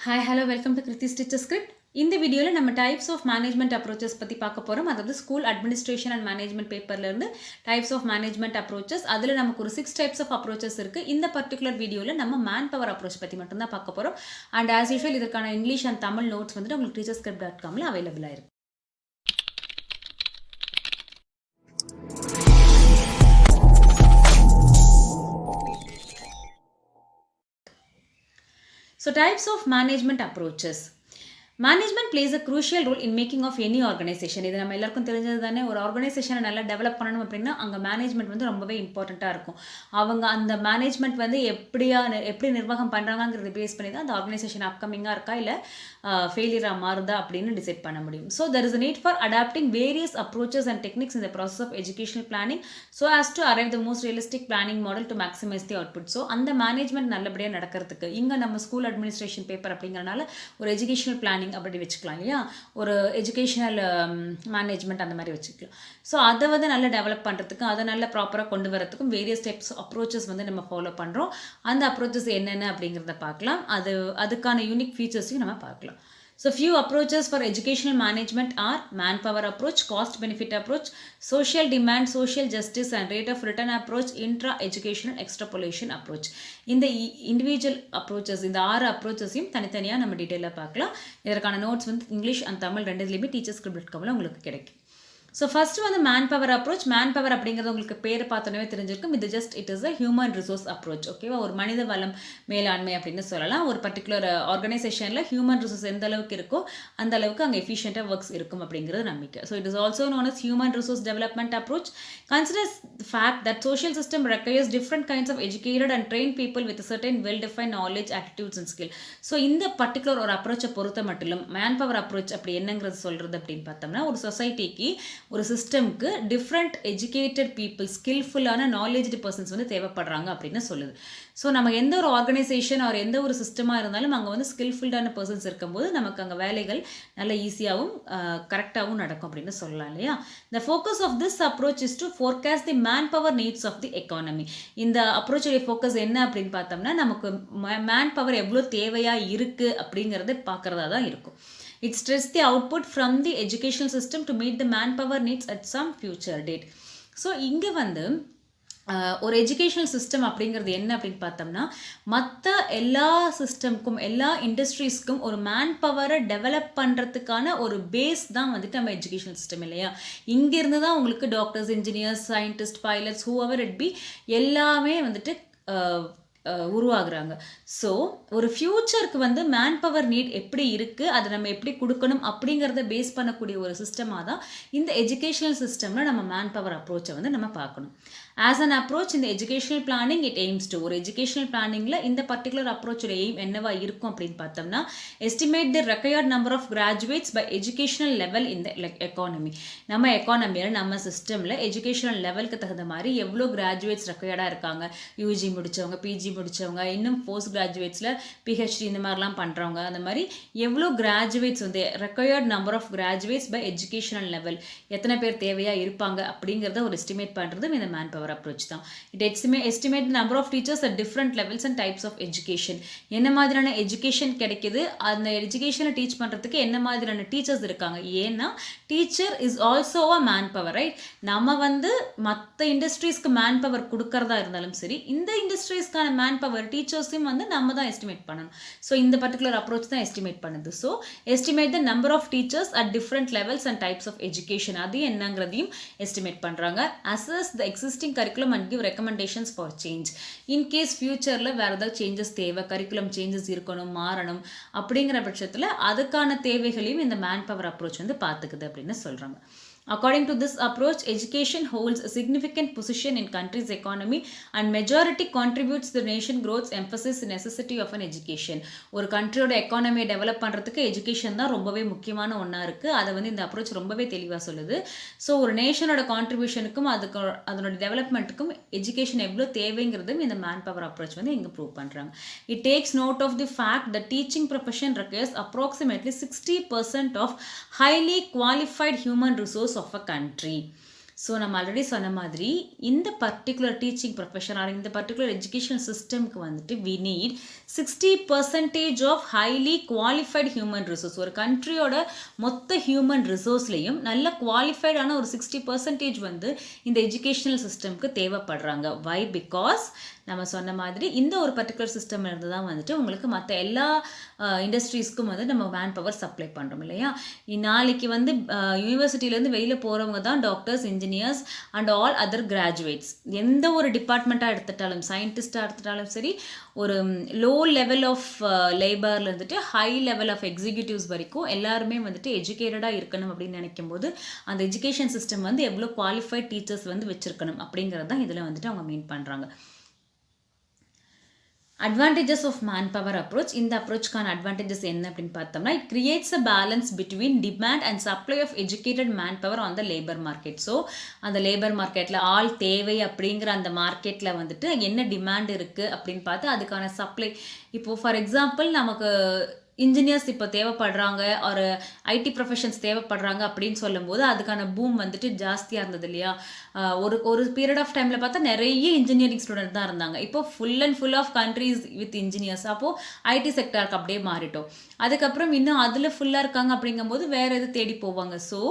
Hi hello welcome to Kruthi's teacher script. இந்த வீடியோவில் நம்ம டைப்ஸ் ஆஃப் மேனேஜ்மெண்ட் அப்ரோச்சஸ் பற்றி பார்க்க போகிறோம். அதாவது ஸ்கூல் அட்மினிஸ்ட்ரேஷன் அண்ட் மேனேஜ்மெண்ட் பேப்பர்லேருந்து டைப்ஸ் ஆஃப் மேனேஜ்மெண்ட் அப்ரோச்சஸ், அதில் நமக்கு ஒரு 6 டைப்ஸ் ஆஃப் அப்ரோச்சஸ் இருக்குது. இந்த பர்டிகுலர் வீடியோவில் நம்ம மேன் பவர் அப்ரோச் பற்றி மட்டும்தான் பார்க்க போகிறோம். அண்ட் ஆஸ் யூஷுவல் இதற்கான இங்கிலீஷ் அண்ட் தமிழ் நோட்ஸ் வந்துட்டு உங்களுக்கு teacherscript.comல அவைலபிளாக இருக்குது. So types of management approaches. Management plays a crucial role in making of any organization. இது நம்ம எல்லாருக்கும் தெரிஞ்சது தானே. ஒரு ஆர்கனைசேஷனை நல்லா டெவலப் பண்ணணும் அப்படின்னா அங்கே மேனேஜ்மெண்ட் வந்து ரொம்பவே இம்பார்ட்டண்ட்டாக இருக்கும். அவங்க அந்த மேனேஜ்மெண்ட் வந்து எப்படி நிர்வாகம் பண்ணுறாங்கிறது பேஸ் பண்ணி தான் அந்த ஆர்கனைசேஷன் அப்கமிங்காக இருக்கா இல்லை ஃபெயிலியராக மாறுதா அப்படின்னு டிசைட் பண்ண முடியும். So there is a need for adapting various approaches and techniques in the process of educational planning so as to arrive the most realistic planning model to maximize the output. So அந்த management நல்லபடியாக நடக்கிறதுக்கு இங்கே நம்ம school administration paper அப்படிங்கிறனால ஒரு educational planning அப்படி வச்சுக்கலாம் இல்லையா, ஒரு எஜுகேஷனல் மேனேஜ்மெண்ட் அந்த மாதிரி வச்சுக்கலாம். ஸோ அதை வந்து நல்லா டெவலப் பண்ணுறதுக்கும் அதை நல்லா ப்ராப்பராக கொண்டு வரதுக்கும் வேரியஸ் டைப்ஸ் அப்ரோச்சஸ் வந்து நம்ம ஃபாலோ பண்ணுறோம். அந்த அப்ரோச்சஸ் என்னென்ன அப்படிங்கிறத பார்க்கலாம். அதுக்கான யூனிக் ஃபீச்சர்ஸையும் நம்ம பார்க்கலாம். So few approaches for educational management are manpower approach, cost benefit approach, social demand, social justice and rate of return approach, intra educational extrapolation approach. இந்த இண்டிவிஜுவல் அப்ரோச்சஸ், இந்த 6 அப்ரோச்சஸையும் தனித்தனியாக நம்ம டீட்டெயிலாக பார்க்கலாம். இதற்கான நோட்ஸ் வந்து இங்கிலீஷ் அண்ட் தமிழ் ரெண்டுலேயுமே teacherscript.comல உங்களுக்கு கிடைக்கும். ஸோ ஃபஸ்ட்டு வந்து man power approach. Man power அப்படிங்கிறது உங்களுக்கு பேரை பார்த்தோன்னே தெரிஞ்சிருக்கும். இது it is a human resource approach. ஓகேவா, ஒரு மனித வளம் மேலாண்மை அப்படின்னு சொல்லலாம். ஒரு பர்டிகுலர் ஆர்கனைசேஷனில் ஹியூமன் ரிசோர்ஸ் எந்த அளவுக்கு இருக்கோ அந்த அளவுக்கு அங்கே எஃபிஷியண்ட்டாக ஒர்க்ஸ் இருக்கும் அப்படிங்கிறது நம்பிக்கை. So it is also known as human resource development approach. Considers fact that social system requires different kinds of educated and trained people with a certain well-defined knowledge, attitudes and skill. So இந்த particular ஒரு அப்ரோச்சை பொறுத்த மட்டும் man power approach அப்படி என்னங்கிறது சொல்கிறது அப்படின்னு பார்த்தோம்னா, ஒரு சொசைட்டிக்கு ஒரு சிஸ்டம்க்கு டிஃப்ரெண்ட் எஜுகேட்டட் பீப்புள், ஸ்கில்ஃபுல்லான நாலேஜ்டு பர்சன்ஸ் வந்து தேவைப்படுறாங்க அப்படின்னு சொல்லுது. ஸோ நம்ம எந்த ஒரு ஆர்கனைசேஷன் ஒரு எந்த ஒரு சிஸ்டமாக இருந்தாலும் அங்கே வந்து ஸ்கில்ஃபுல்லான பர்சன்ஸ் இருக்கும்போது நமக்கு அங்கே வேலைகள் நல்ல ஈஸியாகவும் கரெக்டாகவும் நடக்கும் அப்படின்னு சொல்லலாம் இல்லையா. The focus of this approach is to forecast the manpower needs of the economy. இந்த அப்ரோச்சோடைய ஃபோக்கஸ் என்ன அப்படின்னு பார்த்தோம்னா, நமக்கு மேன் பவர் எவ்வளோ தேவையாக இருக்குது அப்படிங்கிறத பார்க்குறதா தான் இருக்கும். It stresses the output from the educational system to meet the manpower needs at some future date. So இங்கே வந்து ஒரு எஜுகேஷனல் சிஸ்டம் அப்படிங்கிறது என்ன அப்படின்னு பார்த்தோம்னா, மற்ற எல்லா சிஸ்டம்க்கும் எல்லா இண்டஸ்ட்ரீஸ்க்கும் ஒரு மேன் பவரை டெவலப் பண்ணுறதுக்கான ஒரு பேஸ் தான் வந்துட்டு நம்ம எஜுகேஷனல் சிஸ்டம் இல்லையா. இங்கேருந்து தான் உங்களுக்கு doctors, engineers, scientist, pilots, whoever it be எல்லாமே வந்துட்டு உருவாகுறாங்க. ஸோ ஒரு ஃப்யூச்சருக்கு வந்து மேன் பவர் நீட் எப்படி இருக்குது, அதை நம்ம எப்படி கொடுக்கணும் அப்படிங்கிறத பேஸ் பண்ணக்கூடிய ஒரு சிஸ்டமாக தான் இந்த எஜுகேஷனல் சிஸ்டமில் நம்ம மேன் பவர் அப்ரோச்சை வந்து நம்ம பார்க்கணும். ஆஸ் அன் அப்ரோச் இந்த educational planning it aims to, ஒரு எஜுகேஷனல் பிளானிங்கில் இந்த பர்டிகுலர் அப்ரோச்சோட எய்ம் என்னவா இருக்கும் அப்படின்னு பார்த்தோம்னா, estimate the required number of graduates by educational level இந்த எக்கானமி. நம்ம எக்கானமியில் நம்ம சிஸ்டமில் எஜுகேஷனல் லெவலுக்கு தகுந்த மாதிரி எவ்வளோ கிராஜுவேட்ஸ் ரெக்வயர்டாக இருக்காங்க, யூஜி முடித்தவங்க, பிஜி முடித்தவங்க, இன்னும் போஸ்ட் கிராஜுவேட்ஸில் பிஹெச்டி இந்த மாதிரிலாம் பண்ணுறவங்க, அந்த மாதிரி எவ்வளோ கிராஜுவேட்ஸ் வந்து required number of graduates by educational level எத்தனை பேர் தேவையாக இருப்பாங்க அப்படிங்கிறத ஒரு எஸ்டிமேட் பண்ணுறது இந்த மேன் பவர் அப்ரோச் தான். It estimate number of teachers at different levels and types of education. என்ன மாதிரியான எஜுகேஷன் கிடைக்குது, அந்த எஜுகேஷனை டீச் பண்ணுறதுக்கு என்ன மாதிரியான டீச்சர்ஸ் இருக்காங்க. ஏன்னா teacher is also a man power, right. நம்ம வந்து மற்ற இண்டஸ்ட்ரீஸ்க்கு மேன் பவர் கொடுக்கறதா இருந்தாலும் சரி, இந்த இண்டஸ்ட்ரீஸ்க்கான மேன் பவர் டீச்சர்ஸையும் வந்து நம்ம தான் எஸ்டிமேட் பண்ணணும். ஸோ இந்த பர்டிகுலர் அப்ரோச் தான் எஸ்டிமேட் பண்ணுது. So estimate the number of teachers at different levels and types of education, அது என்னங்கிறதையும் எஸ்டிமேட் பண்ணுறாங்க. Assess the existing curriculum and give recommendations for change. In case ஃபியூச்சரில் வேறு ஏதாவது சேஞ்சஸ் தேவை, கரிக்குலம் சேஞ்சஸ் இருக்கணும், மாறணும் அப்படிங்கிற பட்சத்தில் அதுக்கான தேவைகளையும் இந்த மேன் பவர் அப்ரோச் வந்து பார்த்துக்குது அப்படின்னு சொல்கிறாங்க. According to this approach, education holds a significant position in country's economy and majority contributes to the nation growth, emphasis the necessity of an education. ஒரு கண்ட்ரியோட எக்கானமியை டெவலப் பண்ணுறதுக்கு எஜுகேஷன் தான் ரொம்பவே முக்கியமான ஒன்றா இருக்குது. அதை வந்து இந்த அப்ரோச் ரொம்பவே தெளிவாக சொல்லுது. ஸோ ஒரு நேஷனோட கான்ட்ரிபியூஷனுக்கும் அதனோட டெவலப்மெண்ட்டுக்கும் எஜுகேஷன் எவ்வளோ தேவைங்கிறதும் இந்த மேன் பவர் அப்ரோச் வந்து இங்கே ப்ரூவ் பண்ணுறாங்க. It takes note of the fact the teaching profession requires approximately 60% of highly qualified human resource of a country. So நம்ம ஆல்ரெடி சொன்ன மாதிரி இந்த பர்டிகுலர் டீச்சிங் ப்ரொஃபஷன் ஆர் இந்த பர்டிகுலர் எஜுகேஷன் சிஸ்டம்க்கு வந்துட்டு we need 60% of highly qualified human resource. ஒரு கண்ட்ரியோட மொத்த ஹியூமன் ரிசோர்ஸ்லையும் நல்ல குவாலிஃபைடான ஒரு 60% வந்து இந்த எஜுகேஷனல் சிஸ்டம்க்கு தேவைப்படுறாங்க. வை? பிகாஸ் நம்ம சொன்ன மாதிரி இந்த ஒரு பர்டிகுலர் சிஸ்டம் இருந்து தான் வந்துட்டு உங்களுக்கு மற்ற எல்லா இண்டஸ்ட்ரீஸ்க்கும் வந்து நம்ம மேன் பவர் சப்ளை பண்ணுறோம் இல்லையா. நாளைக்கு வந்து யூனிவர்சிட்டியிலேருந்து வெளியில் போகிறவங்க தான் doctors, engineers and all other graduates. எந்த ஒரு டிபார்ட்மெண்ட்டாக எடுத்துட்டாலும், சயின்டிஸ்டாக எடுத்துட்டாலும் சரி, ஒரு லோ லெவல் ஆஃப் லேபரில் இருந்துட்டு ஹை லெவல் ஆஃப் எக்ஸிக்யூட்டிவ்ஸ் வரைக்கும் எல்லாருமே வந்துட்டு எஜுகேட்டடாக இருக்கணும் அப்படின்னு நினைக்கும் போது அந்த எஜுகேஷன் சிஸ்டம் வந்து எவ்வளோ குவாலிஃபைட் டீச்சர்ஸ் வந்து வச்சுருக்கணும் அப்படிங்கிறது தான் இதில் வந்துட்டு அவங்க மீன் பண்ணுறாங்க. Advantages of man power approach. இந்த அப்ரோச்சுக்கான அட்வான்டேஜஸ் என்ன அப்படின்னு பார்த்தோம்னா, it creates a balance between demand and supply of educated man power on the labour market. So அந்த லேபர் மார்க்கெட்டில் ஆள் தேவை அப்படிங்கிற அந்த மார்க்கெட்டில் வந்துட்டு என்ன டிமாண்ட் இருக்குது அப்படின்னு பார்த்து அதுக்கான சப்ளை. இப்போது ஃபார் எக்ஸாம்பிள் நமக்கு இன்ஜினியர்ஸ் இப்போ தேவைப்படுறாங்க, ஒரு ஐடி ப்ரொஃபஷன்ஸ் தேவைப்படுறாங்க அப்படின்னு சொல்லும்போது அதுக்கான பூம் வந்துட்டு ஜாஸ்தியாக இருந்தது இல்லையா. ஒரு பீரியட் ஆஃப் டைமில் பார்த்தா நிறைய இன்ஜினியரிங் ஸ்டூடெண்ட் தான் இருந்தாங்க. இப்போ full and full of countries with engineers. அப்போது ஐடி செக்டருக்கு அப்படியே மாறிட்டோம். அதுக்கப்புறம் இன்னும் அதில் ஃபுல்லாக இருக்காங்க அப்படிங்கும்போது வேறு எது தேடி போவாங்க. ஸோ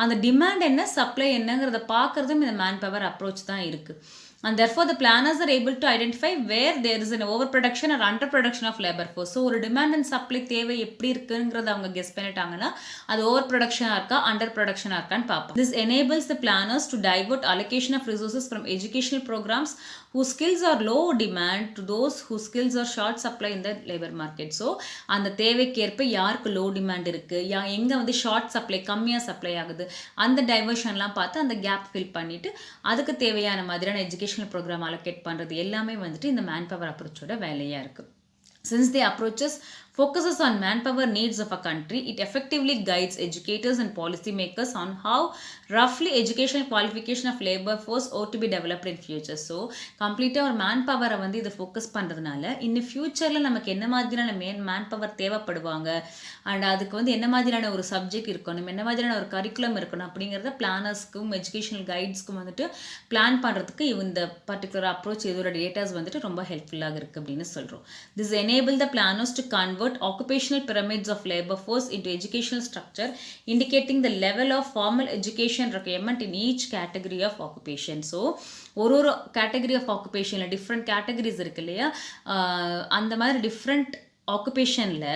அந்த டிமாண்ட் என்ன, சப்ளை என்னங்கிறத பார்க்குறதும் இந்த மேன் பவர் அப்ரோச் தான் இருக்குது. And therefore the planners are able to identify where there is an overproduction or underproduction of labor force. So ஒரு demand and supply தேவை எப்படி இருக்குங்கிறத அவங்க கெஸ் பண்ணிட்டாங்கன்னா அது ஓவர் ப்ரொடக்ஷனாக இருக்கா, அண்டர் ப்ரொடக்ஷனாக இருக்கான்னு பார்ப்போம். This enables the planners to divert allocation of resources from educational programs whose skills are low demand to those whose skills are short supply in the labor market. So அந்த தேவைக்கேற்ப யாருக்கு low demand இருக்குது, எங்கே வந்து short supply, கம்மியாக supply ஆகுது, அந்த டைவர்ஷன்லாம் பார்த்து அந்த கேப் ஃபில் பண்ணிவிட்டு அதுக்கு தேவையான மாதிரியான எஜுகேஷனல் ப்ரோக்ராம் அலோகேட் பண்ணுறது எல்லாமே வந்துட்டு இந்த மேன் பவர் அப்ரோச்சோட வேலையாக இருக்குது. Since the approaches focuses on manpower needs of a country, it effectively guides educators and policymakers on how roughly educational qualification of labor force ought to be developed in future. So கம்ப்ளீட்டாக ஒரு man பவரை வந்து இதை focus பண்ணுறதுனால இன்னும் ஃப்யூச்சரில் நமக்கு என்ன மாதிரியான மேன் பவர் தேவைப்படுவாங்க அண்ட் அதுக்கு வந்து என்ன மாதிரியான ஒரு சப்ஜெக்ட் இருக்கணும், என்ன மாதிரியான ஒரு கரிக்குலம் இருக்கணும் அப்படிங்கிறத பிளானர்ஸ்க்கும் எஜுகேஷனல் கைட்ஸ்க்கும் வந்துட்டு பிளான் பண்ணுறதுக்கு இந்த பர்டிகுலர் அப்ரோச் இதோட டேட்டாஸ் வந்துட்டு ரொம்ப ஹெல்ப்ஃபுல்லாக இருக்குது அப்படின்னு சொல்கிறோம். This enable the planners to convert occupational pyramids of labor force into educational structure, indicating the level of formal education requirement in each category of occupation. So ஒரு category of occupation different categories இருக்கு இல்லையா, அந்த மாதிரி different occupationல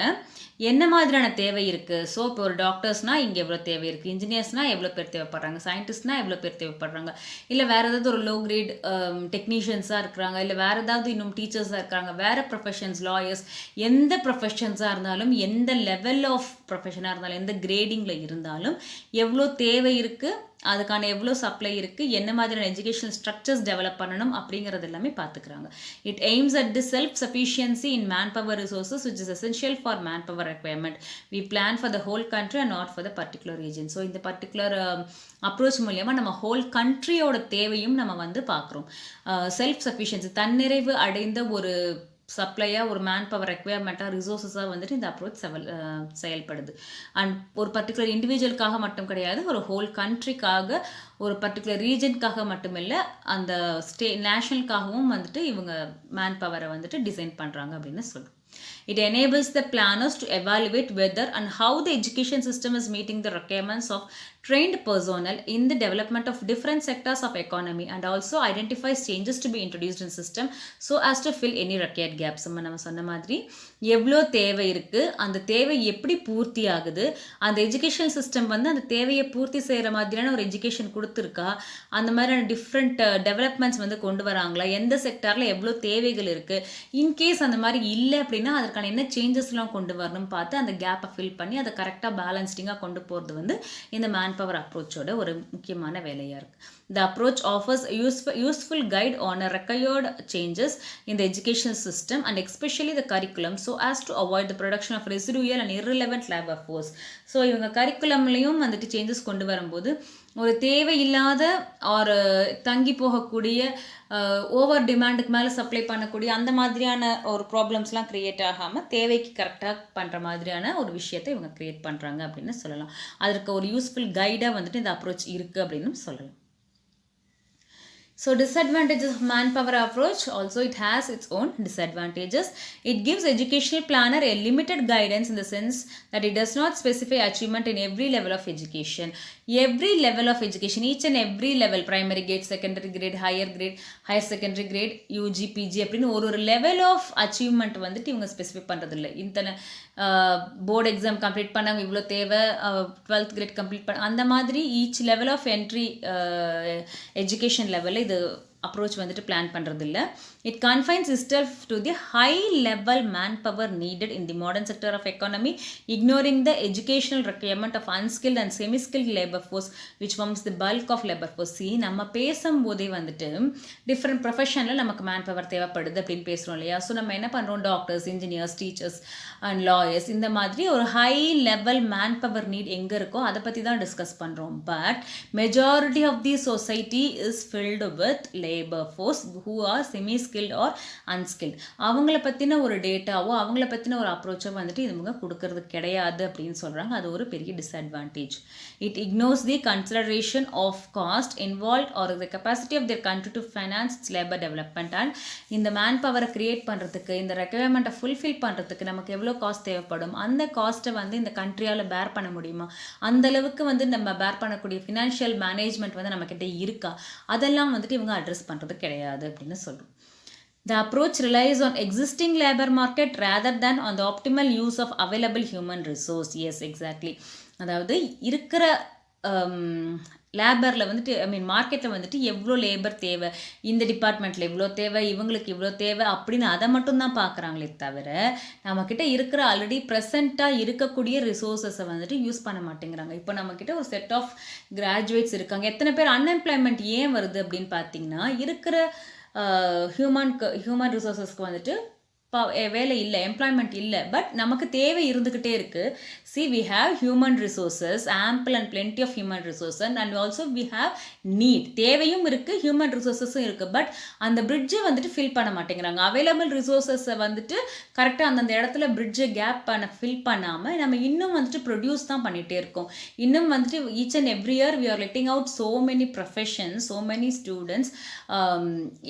என்ன மாதிரியான தேவை இருக்குது. So இப்போ ஒரு டாக்டர்ஸ்னால் இங்கே எவ்வளோ தேவை இருக்குது, இன்ஜினியர்ஸ்னால் எவ்வளோ பேர் தேவைப்படுறாங்க, சயின்டிஸ்ட்னால் எவ்வளோ பேர் தேவைப்படுறாங்க, இல்லை வேறு ஏதாவது ஒரு லோ கிரேட் டெக்னீஷியன்ஸாக இருக்கிறாங்க, இல்லை வேறு ஏதாவது இன்னும் டீச்சர்ஸாக இருக்கிறாங்க, வேறு ப்ரொஃபஷன்ஸ், லாயர்ஸ், எந்த ப்ரொஃபஷன்ஸாக இருந்தாலும், எந்த லெவல் ஆஃப் ப்ரொஃபஷனாக இருந்தாலும், எந்த கிரேடிங்கில் இருந்தாலும் எவ்வளோ தேவை இருக்குது, அதுக்கான எவ்வளோ சப்ளை இருக்குது, என்ன மாதிரியான எஜுகேஷனல் ஸ்ட்ரக்சர்ஸ் டெவலப் பண்ணணும் அப்படிங்கிறது எல்லாமே பார்த்துக்கிறாங்க. It AIIMS at the self sufficiency in man power resources which is essential for man power requirement. We plan for the whole country and not for the particular region. So இந்த particular approach மூலியமாக நம்ம whole கண்ட்ரியோட தேவையும் நம்ம வந்து பார்க்குறோம். Self sufficiency, தன்னிறைவு அடைந்த ஒரு சப்ளையாக, ஒரு மேன் பவர் ரெக்வயர்மெண்ட்டாக, ரிசோர்ஸஸாக வந்துட்டு இந்த அப்ரோச் செயல்படுது. அண்ட் ஒரு பர்டிகுலர் இண்டிவிஜுவலுக்காக மட்டும் கிடையாது, ஒரு ஹோல் கண்ட்ரிக்காக, ஒரு பர்டிகுலர் ரீஜனுக்காக மட்டும் இல்லை, அந்த நேஷனலுக்காகவும் வந்துட்டு இவங்க மேன் பவரை வந்துட்டு டிசைன் பண்ணுறாங்க அப்படின்னு சொல்கிறோம். It enables the planners to evaluate whether and how the education system is meeting the requirements of trained personnel in the development of different sectors of economy and also identifies changes to be introduced in system so as to fill any required gaps. நம்ம சொன்ன மாதிரி எவ்வளோ தேவை இருக்குது, அந்த தேவை எப்படி பூர்த்தி ஆகுது, அந்த எஜுகேஷன் சிஸ்டம் வந்து அந்த தேவையை பூர்த்தி செய்கிற மாதிரியான ஒரு எஜுகேஷன் கொடுத்துருக்கா, அந்த மாதிரியான டிஃப்ரெண்ட் டெவலப்மெண்ட்ஸ் வந்து கொண்டு வராங்களா, எந்த செக்டாரில் எவ்வளோ தேவைகள் இருக்குது, இன்கேஸ் அந்த மாதிரி இல்லை அப்படின்னா அதற்கான என்ன சேஞ்சஸ்லாம் கொண்டு வரணும் பார்த்து அந்த கேப்பை ஃபில் பண்ணி அதை கரெக்டாக பேலன்ஸ்டிங்காக கொண்டு போகிறது வந்து இந்த மேன் பவர் அப்ரோச்சோட ஒரு முக்கியமான வேலையாக இருக்குது. The approach offers a useful guide on a required changes in the educational system and especially the curriculum so as to avoid the production of residual and irrelevant labor force. So இவங்க கரிக்குலம்லையும் வந்துட்டு changes கொண்டு வரும்போது ஒரு தேவையில்லாத ஒரு தங்கி போகக்கூடிய over டிமாண்டுக்கு மேலே சப்ளை பண்ணக்கூடிய அந்த மாதிரியான ஒரு ப்ராப்ளம்ஸ்லாம் க்ரியேட் ஆகாமல் தேவைக்கு கரெக்டாக பண்ணுற மாதிரியான ஒரு விஷயத்தை இவங்க க்ரியேட் பண்ணுறாங்க அப்படின்னு சொல்லலாம். அதற்கு ஒரு யூஸ்ஃபுல் கைடாக வந்துட்டு இந்த அப்ரோச் இருக்குது அப்படின்னு சொல்லலாம். So disadvantages of manpower approach, also it has its own disadvantages. It gives educational planner a limited guidance in the sense that it does not specify achievement in every level of education. Every level of education, each and every level, primary grade, secondary grade, higher secondary grade, UG, PG அப்படின்னு ஒரு level of achievement வந்துட்டு இவங்க specify பண்ணுறதில்லை. இத்தனை board exam complete பண்ணாங்க இவ்வளோ தேவை, 12th great complete பண்ண அந்த மாதிரி each level of entry education லெவலில் இது அப்ரோச் வந்துட்டு பிளான் பண்ணுறதில்ல. It confines itself to the high level manpower needed in the modern sector of economy, ignoring the educational requirement of unskilled and semi-skilled labor force which forms the bulk of labor force. See, நம்ம பேசும்போதே வந்துட்டு different ப்ரொஃபஷனில் நமக்கு man power தேவைப்படுது அப்படின்னு பேசுகிறோம் இல்லையா. So நம்ம என்ன பண்ணுறோம், doctors, engineers, teachers and lawyers, இந்த மாதிரி ஒரு high level man power need எங்கே இருக்கோ அதை பற்றி தான் டிஸ்கஸ் பண்ணுறோம். But majority of the society is filled with labour force who are semi skilled or unskilled. அவங்கள பற்றின ஒரு டேட்டாவோ அவங்கள பற்றின ஒரு அப்ரோச்சோ வந்துட்டு இவங்க கொடுக்கறது கிடையாது அப்படின்னு சொல்கிறாங்க. அது ஒரு பெரிய disadvantage. It ignores the consideration of cost involve or the capacity of their country to finance its labour development. And இந்த மேன் பவரை கிரியேட் பண்ணுறதுக்கு, இந்த ரெக்குயர்மெண்ட்டை ஃபுல்ஃபில் பண்ணுறதுக்கு நமக்கு எவ்வளோ காஸ்ட் தேவைப்படும், அந்த காஸ்ட்டை வந்து இந்த கண்ட்ரியால் பேர் பண்ண முடியுமா, அந்தளவுக்கு வந்து நம்ம பேர் பண்ணக்கூடிய ஃபினான்ஷியல் மேனேஜ்மெண்ட் வந்து நம்மக்கிட்ட இருக்கா, அதெல்லாம் வந்துட்டு இவங்க அட்ரஸ் பண்ணுறது கிடையாது அப்படின்னு சொல்கிறோம். The approach relies on existing labor market rather than on the optimal use of available human resource. Yes, exactly. அதாவது இருக்கிற லேபரில் வந்துட்டு மார்க்கெட்டில் வந்துட்டு எவ்வளோ லேபர் தேவை, இந்த டிபார்ட்மெண்ட்டில் இவ்வளோ தேவை, இவங்களுக்கு இவ்வளோ தேவை அப்படின்னு அதை மட்டும்தான் பார்க்குறாங்களே தவிர நம்மக்கிட்ட இருக்கிற ஆல்ரெடி ப்ரெசண்ட்டாக இருக்கக்கூடிய ரிசோர்ஸஸை வந்துட்டு யூஸ் பண்ண மாட்டேங்கிறாங்க. இப்போ நம்மக்கிட்ட ஒரு செட் ஆஃப் கிராஜுவேட்ஸ் இருக்காங்க. எத்தனை பேர் அன்எம்ப்ளாய்மெண்ட் ஏன் வருது அப்படின்னு பார்த்தீங்கன்னா, இருக்கிற ஹியூமன் ரிசோர்ஸஸ்க்கு வந்துட்டு வேலை இல்லை, எம்ப்ளாய்மெண்ட் இல்லை. பட் நமக்கு தேவை இருந்துக்கிட்டே இருக்குது. See, we have human resources, ample and plenty of human resources, and also we have need. தேவையும் இருக்குது, ஹியூமன் ரிசோர்ஸஸும் இருக்குது. பட் அந்த பிரிட்ஜை வந்துட்டு ஃபில் பண்ண மாட்டேங்கிறாங்க. அவைலபிள் ரிசோர்ஸஸை வந்துட்டு கரெக்டாக அந்தந்த இடத்துல பிரிட்ஜை ஃபில் பண்ணாமல் நம்ம இன்னும் வந்துட்டு ப்ரொடியூஸ் தான் பண்ணிகிட்டே இருக்கோம். இன்னும் வந்துட்டு each and every year we are letting out so many professions, so many students,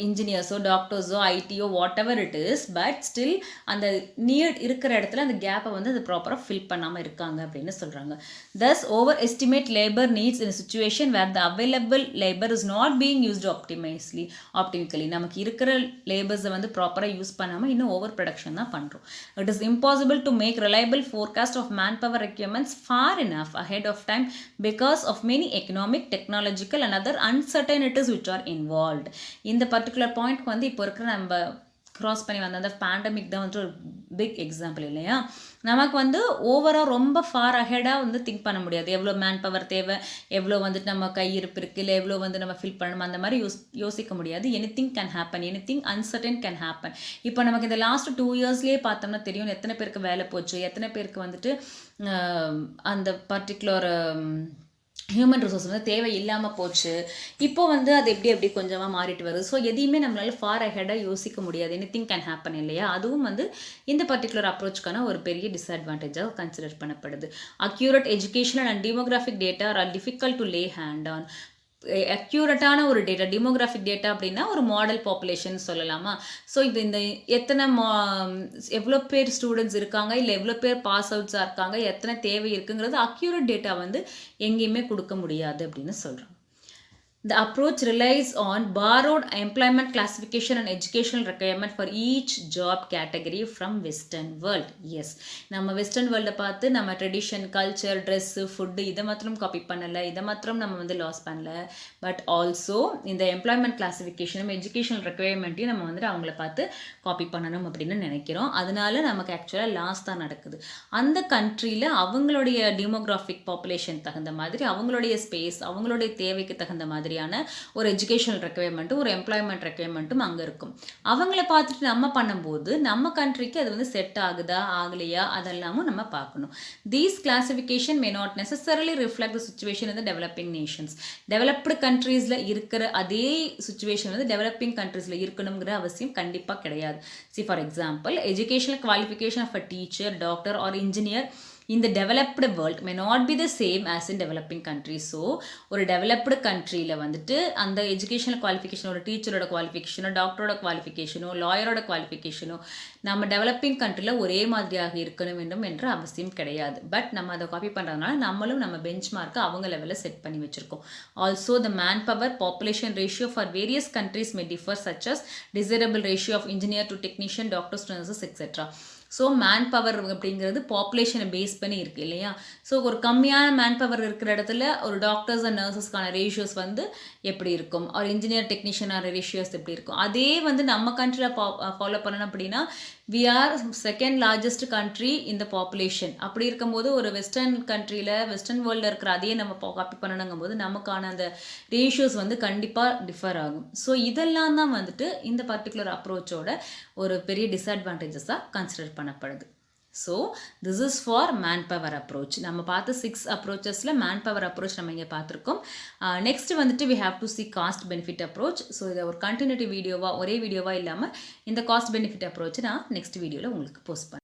இன்ஜினியர்ஸோ டாக்டர்ஸோ ஐடியோ whatever it is. But still அந்த நீட் இருக்கிற இடத்துல அந்த கேப்பை வந்து அது ப்ராப்பராக ஃபில் பண்ணாமல் இருக்காங்க அப்படின்னு சொல்கிறாங்க. Thus, overestimate labor needs in a situation where the available labor is not being used optimally. நமக்கு இருக்கிற லேபர்ஸை வந்து ப்ராப்பராக யூஸ் பண்ணாமல் இன்னும் ஓவர் ப்ரொடக்ஷன் தான் பண்ணுறோம். It is impossible to make reliable forecast of manpower requirements far enough ahead of time because of many economic, technological and other uncertainties which are involved. இந்த particular point வந்து இப்போ இருக்கிற நம்ம cross பண்ணி வந்த அந்த பேண்டமிக் தான் வந்துட்டு ஒரு பிக் எக்ஸாம்பிள் இல்லையா. நமக்கு வந்து ஓவராக ரொம்ப ஃபார் அஹெடாக வந்து திங்க் பண்ண முடியாது. எவ்வளோ மேன் பவர் தேவை, எவ்வளோ வந்துட்டு நம்ம கையிருப்பு இருக்குது, இல்லை எவ்வளோ வந்து நம்ம ஃபில் பண்ணணும், அந்த மாதிரி யோசிக்க முடியாது. Anything can happen, anything uncertain can happen. இப்போ நமக்கு இந்த லாஸ்ட் 2 இயர்ஸ்லேயே பார்த்தோம்னா தெரியும் எத்தனை பேருக்கு வேலை போச்சு, எத்தனை பேருக்கு வந்துட்டு அந்த பர்டிகுலர் ஹியூமன் ரிசோர்ஸ் வந்து தேவை இல்லாமல் போச்சு. இப்போ வந்து அது எப்படி கொஞ்சமாக மாறிட்டு வருது. ஸோ எதையுமே நம்மளால் ஃபார் அஹெடாக யோசிக்க முடியாது. எனிதிங் கேன் ஹேப்பன் இல்லையா. அதுவும் வந்து இந்த பர்டிகுலர் அப்ரோச்சுக்கான ஒரு பெரிய டிஸ்அட்வான்டேஜாக கன்சிடர் பண்ணப்படுது. Accurate educational and demographic data are difficult to lay hand on. அக்யூரேட்டான ஒரு டேட்டா, டெமோகிராஃபிக் டேட்டா அப்படின்னா ஒரு மாடல் பாப்புலேஷன் சொல்லலாமா. ஸோ இப்போ இந்த எத்தனை எவ்வளோ பேர் ஸ்டூடெண்ட்ஸ் இருக்காங்க, இல்லை எவ்வளோ பேர் பாஸ் அவுட்ஸாக இருக்காங்க, எத்தனை தேவை இருக்குங்கிறது அக்யூரேட் டேட்டா வந்து எங்கேயுமே கொடுக்க முடியாது அப்படின்னு சொல்கிறோம். The approach relies on borrowed employment classification and educational requirement for each job category from Western world. Yes, நம்ம வெஸ்டர்ன் வேர்ல்டை பார்த்து நம்ம ட்ரெடிஷன், கல்ச்சர், ட்ரெஸ்ஸு, ஃபுட்டு இதை மாத்திரம் காப்பி பண்ணலை, இதை மாத்திரம் நம்ம வந்து லாஸ் பண்ணல. பட் ஆல்சோ இந்த எம்ப்ளாய்மெண்ட் கிளாஸிஃபிகேஷனும் எஜுகேஷனல் ரெக்குயர்மெண்ட்டையும் நம்ம வந்துட்டு அவங்கள பார்த்து காப்பி பண்ணணும் அப்படின்னு நினைக்கிறோம். அதனால நமக்கு ஆக்சுவலாக லாஸ் தான் நடக்குது. அந்த கண்ட்ரியில் அவங்களுடைய டெமோகிராஃபிக் பாப்புலேஷன் தகுந்த மாதிரி, அவங்களுடைய ஸ்பேஸ், அவங்களுடைய தேவைக்கு தகுந்த மாதிரி ஒரு எஜுகேஷனல் ரெக்குயர்மெண்ட்டும் ஒரு எம்ப்ளாய்மெண்ட் ரெக்குயர்மெண்ட்டும் அங்கே இருக்கும். அவங்கள பார்த்துட்டு நம்ம பண்ணும்போது நம்ம கண்ட்ரிக்கு அது வந்து செட் ஆகுதா ஆகலையா அதெல்லாமும் நம்ம பார்க்கணும். These classification may not necessarily reflect the situation in the developing nations. Developed கண்ட்ரீஸில் இருக்கிற அதே சுச்சுவேஷன் வந்து டெவலப்பிங் கண்ட்ரீஸில் இருக்கணுங்கிற அவசியம் கண்டிப்பாக கிடையாது. See for example, educational qualification of a teacher, doctor or engineer இந்த developed world may not be the same as in developing country. So ஒரு டெவலப்டு கண்ட்ரியில் வந்துட்டு அந்த எஜுகேஷனல் குவாலிஃபிகேஷன், ஒரு டீச்சரோட குவாலிஃபிகேஷனோ, டாக்டரோட குவாலிஃபிகேஷனோ, லாயரோட குவாலிஃபிகேஷனோ நம்ம டெவலப்பிங் கண்ட்ரியில் ஒரே மாதிரியாக இருக்க வேண்டும் என்ற அவசியம் கிடையாது. பட் நம்ம அதை காப்பி பண்ணுறதுனால நம்மளும் நம்ம பெஞ்ச் மார்க்கை அவங்க லெவலில் செட் பண்ணி வச்சுருக்கோம். Also the man power population ratio for various countries may differ such as desirable ratio of engineer to technician, doctors, nurses etcetera. So man power அப்படிங்கிறது பாப்புலேஷனை பேஸ் பண்ணி இருக்குது இல்லையா. ஸோ ஒரு கம்மியான மேன் பவர் இருக்கிற இடத்துல ஒரு டாக்டர்ஸ் அண்ட் நர்சஸ்க்கான ரேஷியோஸ் வந்து எப்படி இருக்கும், ஒரு இன்ஜினியர் டெக்னீஷியனான ரேஷியோஸ் எப்படி இருக்கும், அதே வந்து நம்ம கண்ட்ரியில் ஃபாலோ பண்ணணும் அப்படின்னா we are second largest country இந்த பாப்புலேஷன். அப்படி இருக்கும்போது ஒரு வெஸ்டர்ன் கண்ட்ரியில் வெஸ்டர்ன் வேர்ல்டில் இருக்கிற அதையே நம்ம காப்பி பண்ணணுங்கும் போது நமக்கான அந்த ரேஷியோஸ் வந்து கண்டிப்பாக டிஃபர் ஆகும். ஸோ இதெல்லாம் தான் வந்துட்டு இந்த பர்டிகுலர் அப்ரோச்சோட ஒரு பெரிய டிஸ்அட்வான்டேஜஸாக கன்சிடர் பண்ணப்படுது. So this is for man power approach. நம்ம பார்த்த 6 அப்ரோச்சஸில் மேன் பவர் அப்ரோச் நம்ம இங்கே பார்த்துருக்கோம். நெக்ஸ்ட் வந்துட்டு we have to see cost benefit approach. So இதை ஒரு கண்டினியூட்டி வீடியோவாக ஒரே வீடியோவாக இல்லாமல் இந்த காஸ்ட் பெனிஃபிட் அப்ரோச் நான் நெக்ஸ்ட் வீடியோவில் உங்களுக்கு போஸ்ட் பண்ணுறேன்.